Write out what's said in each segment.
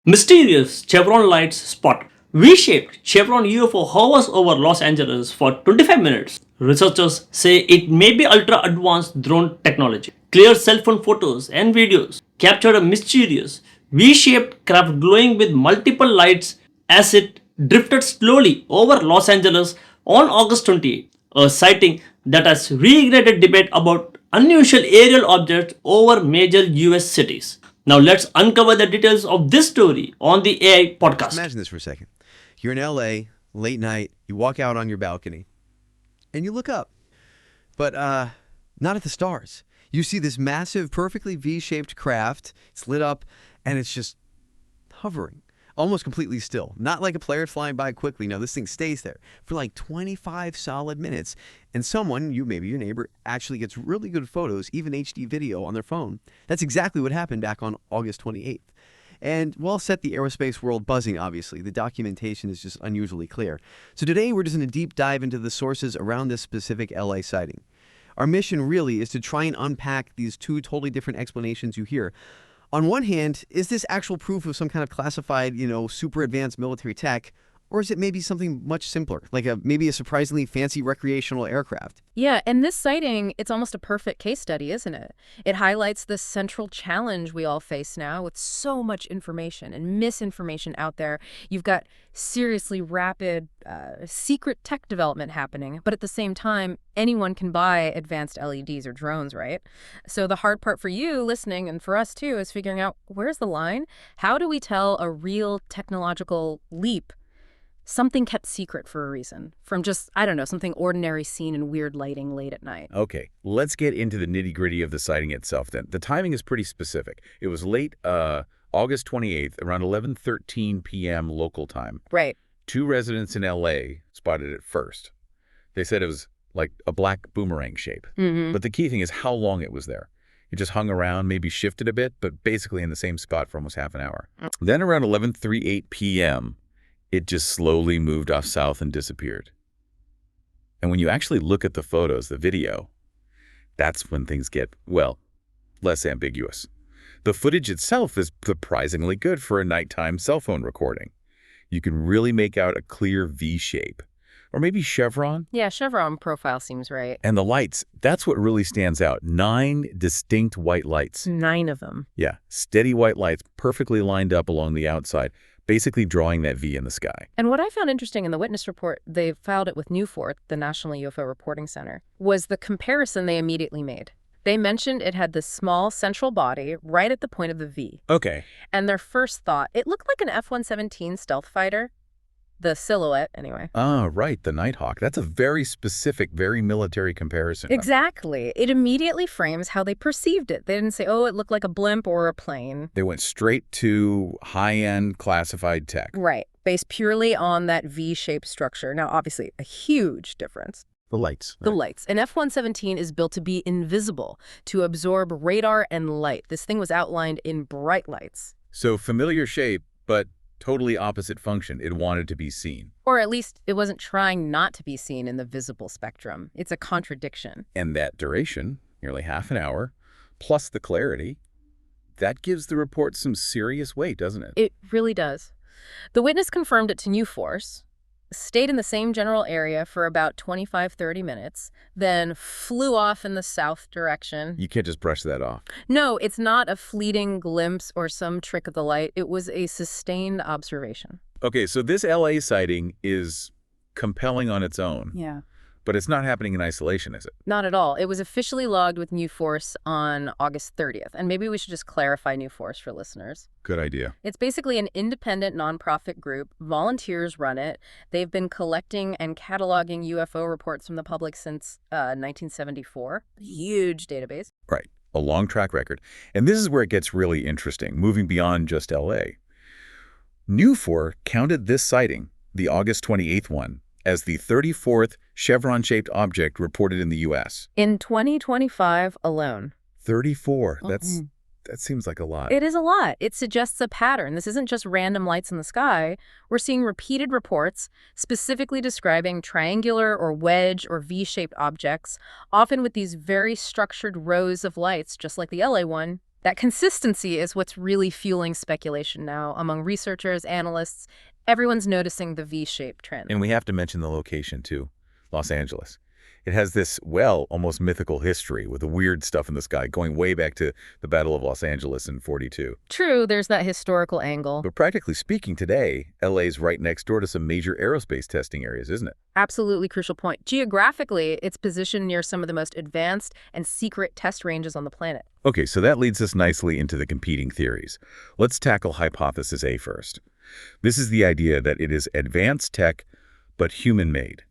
Mysterious Chevron lights spot. V-shaped Chevron UFO hovers over Los Angeles for 25 minutes. Researchers say it may be ultra-advanced drone technology. Clear cell phone photos and videos captured a mysterious V-shaped craft glowing with multiple lights as it drifted slowly over Los Angeles on August 28, a sighting that has reignited debate about unusual aerial objects over major US cities. Now let's uncover the details of this story on the AI podcast. Just imagine this for a second. You're in LA, late night, you walk out on your balcony, and you look up. But not at the stars. You see this massive, perfectly V-shaped craft. It's lit up, and it's just hovering, almost completely still. Not like a player flying by quickly. No, this thing stays there for like 25 solid minutes. And someone, maybe your neighbor, actually gets really good photos, even HD video on their phone. That's exactly what happened back on August 28th. And well, set the aerospace world buzzing, obviously. The documentation is just unusually clear. So today, we're just going to deep dive into the sources around this specific LA sighting. Our mission really is to try and unpack these two totally different explanations you hear. On one hand, is this actual proof of some kind of classified, super advanced military tech? Or is it maybe something much simpler, like maybe a surprisingly fancy recreational aircraft? Yeah, and this sighting, it's almost a perfect case study, isn't it? It highlights the central challenge we all face now with so much information and misinformation out there. You've got seriously rapid, secret tech development happening, but at the same time, anyone can buy advanced LEDs or drones, right? So the hard part for you listening, and for us too, is figuring out where's the line? How do we tell a real technological leap? Something kept secret for a reason, from just, I don't know, something ordinary seen in weird lighting late at night. Okay, let's get into the nitty-gritty of the sighting itself then. The timing is pretty specific. It was late August 28th, around 11:13 p.m. local time. Right. Two residents in L.A. spotted it first. They said it was like a black boomerang shape. But the key thing is how long it was there. It just hung around, maybe shifted a bit, but basically in the same spot for almost half an hour. Then around 11:38 p.m., it just slowly moved off south and disappeared. And when you actually look at the photos, the video, that's when things get, well, less ambiguous. The footage itself is surprisingly good for a nighttime cell phone recording. You can really make out a clear V shape. Or maybe chevron? Yeah, chevron profile seems right. And the lights, that's what really stands out. 9 distinct white lights. 9 of them. Yeah, steady white lights perfectly lined up along the outside, basically drawing that V in the sky. And what I found interesting in the witness report, they filed it with NUFORC, the National UFO Reporting Center, was the comparison they immediately made. They mentioned it had this small central body right at the point of the V. Okay. And their first thought, it looked like an F-117 stealth fighter. The silhouette, anyway. Ah, right, the Nighthawk. That's a very specific, very military comparison. Exactly. It immediately frames how they perceived it. They didn't say, oh, it looked like a blimp or a plane. They went straight to high-end classified tech. Right. Based purely on that V-shaped structure. Now, obviously, a huge difference. The lights. The lights. An F-117 is built to be invisible, to absorb radar and light. This thing was outlined in bright lights. So familiar shape, but totally opposite function. It wanted to be seen. Or at least it wasn't trying not to be seen in the visible spectrum. It's a contradiction. And that duration, nearly half an hour, plus the clarity, that gives the report some serious weight, doesn't it? It really does. The witness confirmed it to NUFORC, stayed in the same general area for about 25-30 minutes, then flew off in the south direction. You can't just brush that off. No, it's not a fleeting glimpse or some trick of the light. It was a sustained observation. Okay, so this LA sighting is compelling on its own. Yeah. But it's not happening in isolation, is it? Not at all. It was officially logged with NUFORC on August 30th. And maybe we should just clarify NUFORC for listeners. Good idea. It's basically an independent nonprofit group. Volunteers run it. They've been collecting and cataloging UFO reports from the public since 1974. Huge database. Right. A long track record. And this is where it gets really interesting, moving beyond just LA. NUFORC counted this sighting, the August 28th one, as the 34th chevron-shaped object reported in the U.S. In 2025 alone. 34. That seems like a lot. It is a lot. It suggests a pattern. This isn't just random lights in the sky. We're seeing repeated reports specifically describing triangular or wedge or V-shaped objects, often with these very structured rows of lights, just like the LA one, That consistency is what's really fueling speculation now among researchers, analysts. Everyone's noticing the V-shaped trend. And we have to mention the location, too. Los Angeles. It has this, well, almost mythical history with the weird stuff in the sky going way back to the Battle of Los Angeles in '42. True, there's that historical angle. But practically speaking today, LA's right next door to some major aerospace testing areas, isn't it? Absolutely crucial point. Geographically, it's positioned near some of the most advanced and secret test ranges on the planet. Okay, so that leads us nicely into the competing theories. Let's tackle hypothesis A first. This is the idea that it is advanced tech, but human-made.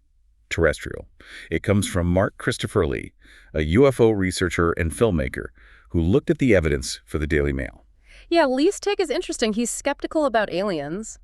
Terrestrial. It comes from Mark Christopher Lee, a UFO researcher and filmmaker who looked at the evidence for the Daily Mail. Yeah, Lee's take is interesting. He's skeptical about aliens,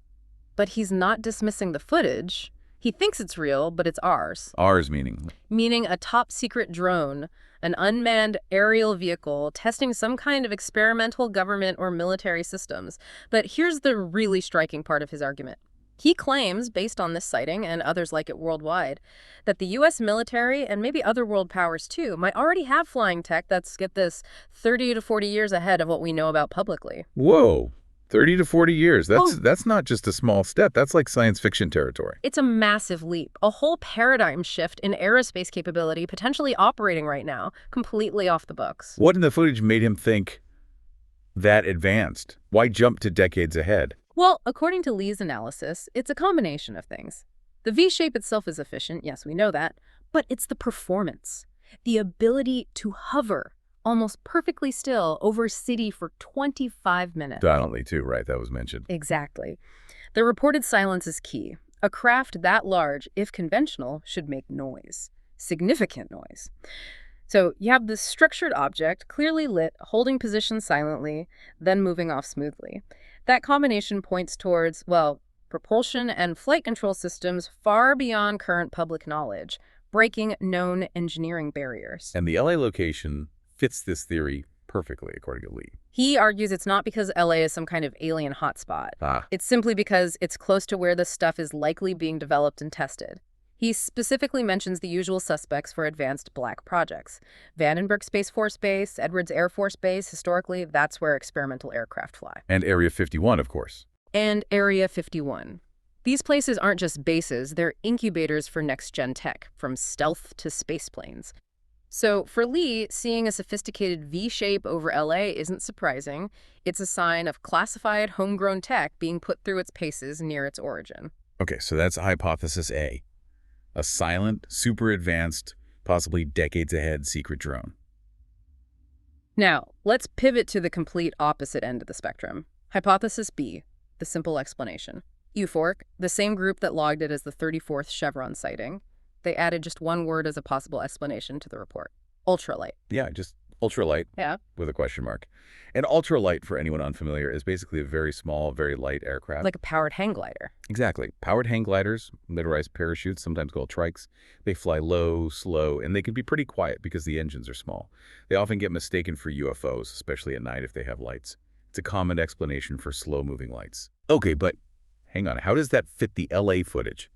but he's not dismissing the footage. He thinks it's real, but it's ours. Ours meaning? Meaning a top-secret drone, an unmanned aerial vehicle testing some kind of experimental government or military systems. But here's the really striking part of his argument. He claims, based on this sighting and others like it worldwide, that the U.S. military, and maybe other world powers too, might already have flying tech that's, get this, 30 to 40 years ahead of what we know about publicly. Whoa, 30 to 40 years. That's not just a small step. That's like science fiction territory. It's a massive leap, a whole paradigm shift in aerospace capability potentially operating right now, completely off the books. What in the footage made him think that advanced? Why jump to decades ahead? Well, according to Lee's analysis, it's a combination of things. The V-shape itself is efficient, yes, we know that, but it's the performance, the ability to hover almost perfectly still over a city for 25 minutes. Donnelly, too, right? That was mentioned. Exactly. The reported silence is key. A craft that large, if conventional, should make noise, significant noise. So you have this structured object, clearly lit, holding position silently, then moving off smoothly. That combination points towards, well, propulsion and flight control systems far beyond current public knowledge, breaking known engineering barriers. And the LA location fits this theory perfectly, according to Lee. He argues it's not because LA is some kind of alien hotspot. It's simply because it's close to where this stuff is likely being developed and tested. He specifically mentions the usual suspects for advanced black projects. Vandenberg Space Force Base, Edwards Air Force Base, historically, that's where experimental aircraft fly. And Area 51, of course. And Area 51. These places aren't just bases, they're incubators for next-gen tech, from stealth to space planes. So for Lee, seeing a sophisticated V-shape over LA isn't surprising. It's a sign of classified, homegrown tech being put through its paces near its origin. Okay, so that's hypothesis A. A silent, super advanced, possibly decades ahead secret drone. Now, let's pivot to the complete opposite end of the spectrum. Hypothesis B, the simple explanation. NUFORC, the same group that logged it as the 34th Chevron sighting, they added just one word as a possible explanation to the report. Ultralight. Yeah, just ultralight. Yeah. With a question mark. And ultralight, for anyone unfamiliar, is basically a very small, very light aircraft. Like a powered hang glider. Exactly. Powered hang gliders, motorized parachutes, sometimes called trikes. They fly low, slow, and they can be pretty quiet because the engines are small. They often get mistaken for UFOs, especially at night if they have lights. It's a common explanation for slow-moving lights. Okay, but hang on. How does that fit the LA footage?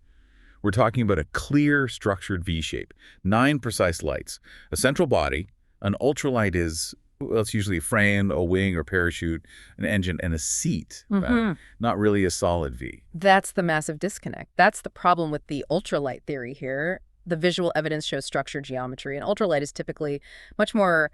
We're talking about a clear, structured V-shape, 9 precise lights, a central body. An ultralight is, well, it's usually a frame, a wing or parachute, an engine, and a seat. Not really a solid V. That's the massive disconnect. That's the problem with the ultralight theory here. The visual evidence shows structured geometry, and ultralight is typically much more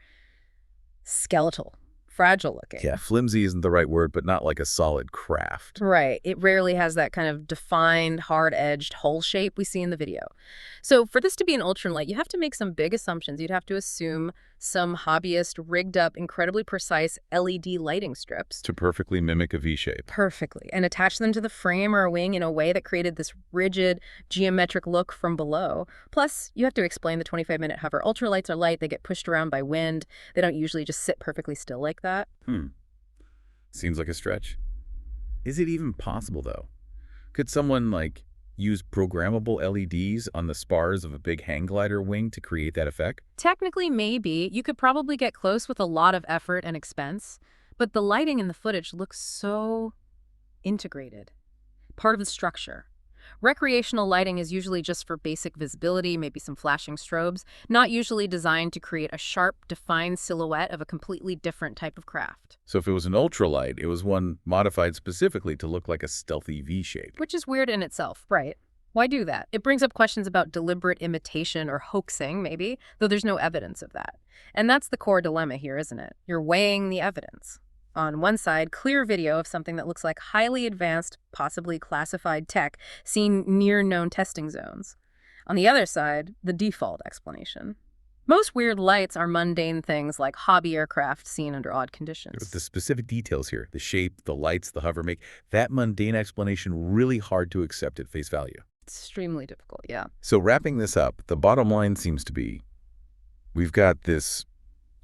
skeletal, fragile looking. Yeah, flimsy isn't the right word, but not like a solid craft. Right. It rarely has that kind of defined, hard-edged hull shape we see in the video. So for this to be an ultralight, you have to make some big assumptions. You'd have to assume some hobbyist rigged up incredibly precise LED lighting strips. To perfectly mimic a V-shape. Perfectly. And attach them to the frame or a wing in a way that created this rigid, geometric look from below. Plus, you have to explain the 25-minute hover. Ultralights are light. They get pushed around by wind. They don't usually just sit perfectly still like that. Seems like a stretch. Is it even possible, though? Could someone, use programmable LEDs on the spars of a big hang glider wing to create that effect? Technically, maybe. You could probably get close with a lot of effort and expense, but the lighting in the footage looks so integrated. Part of the structure. Recreational lighting is usually just for basic visibility, maybe some flashing strobes, not usually designed to create a sharp, defined silhouette of a completely different type of craft. So if it was an ultralight, it was one modified specifically to look like a stealthy V shape. Which is weird in itself, right? Why do that? It brings up questions about deliberate imitation or hoaxing, maybe, though there's no evidence of that. And that's the core dilemma here, isn't it? You're weighing the evidence. On one side, clear video of something that looks like highly advanced, possibly classified tech seen near known testing zones. On the other side, the default explanation. Most weird lights are mundane things like hobby aircraft seen under odd conditions. The specific details here, the shape, the lights, the hover make that mundane explanation really hard to accept at face value. Extremely difficult, yeah. So wrapping this up, the bottom line seems to be we've got this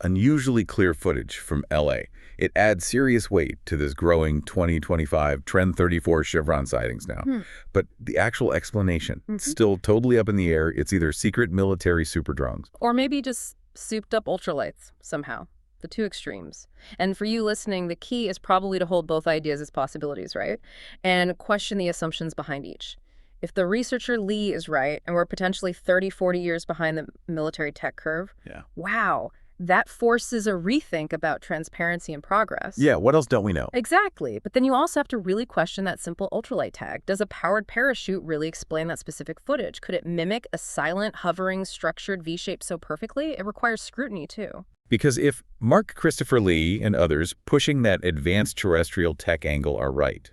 unusually clear footage from LA. It adds serious weight to this growing 2025 Trend 34 Chevron sightings now. But the actual explanation, still totally up in the air. It's either secret military super drones. Or maybe just souped up ultralights somehow. The two extremes. And for you listening, the key is probably to hold both ideas as possibilities, right? And question the assumptions behind each. If the researcher Lee is right, and we're potentially 30, 40 years behind the military tech curve, wow, that forces a rethink about transparency and progress. Yeah, what else don't we know? Exactly. But then you also have to really question that simple ultralight tag. Does a powered parachute really explain that specific footage? Could it mimic a silent, hovering, structured V-shape so perfectly? It requires scrutiny, too. Because if Mark Christopher Lee and others pushing that advanced terrestrial tech angle are right,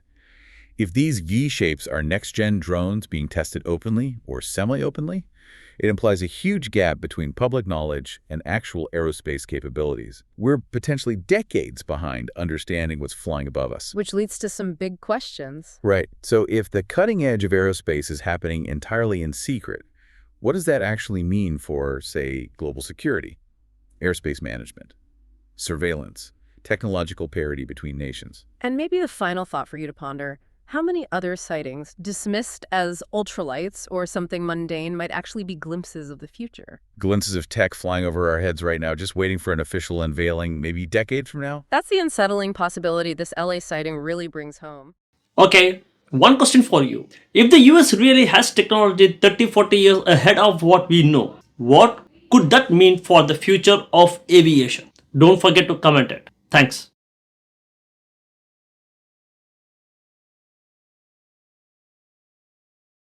if these V-shapes are next-gen drones being tested openly or semi-openly, it implies a huge gap between public knowledge and actual aerospace capabilities. We're potentially decades behind understanding what's flying above us. Which leads to some big questions. Right. So if the cutting edge of aerospace is happening entirely in secret, what does that actually mean for, say, global security, airspace management, surveillance, technological parity between nations? And maybe the final thought for you to ponder. How many other sightings, dismissed as ultralights or something mundane, might actually be glimpses of the future? Glimpses of tech flying over our heads right now, just waiting for an official unveiling, maybe decades from now? That's the unsettling possibility this LA sighting really brings home. Okay, one question for you. If the US really has technology 30-40 years ahead of what we know, what could that mean for the future of aviation? Don't forget to comment it. Thanks.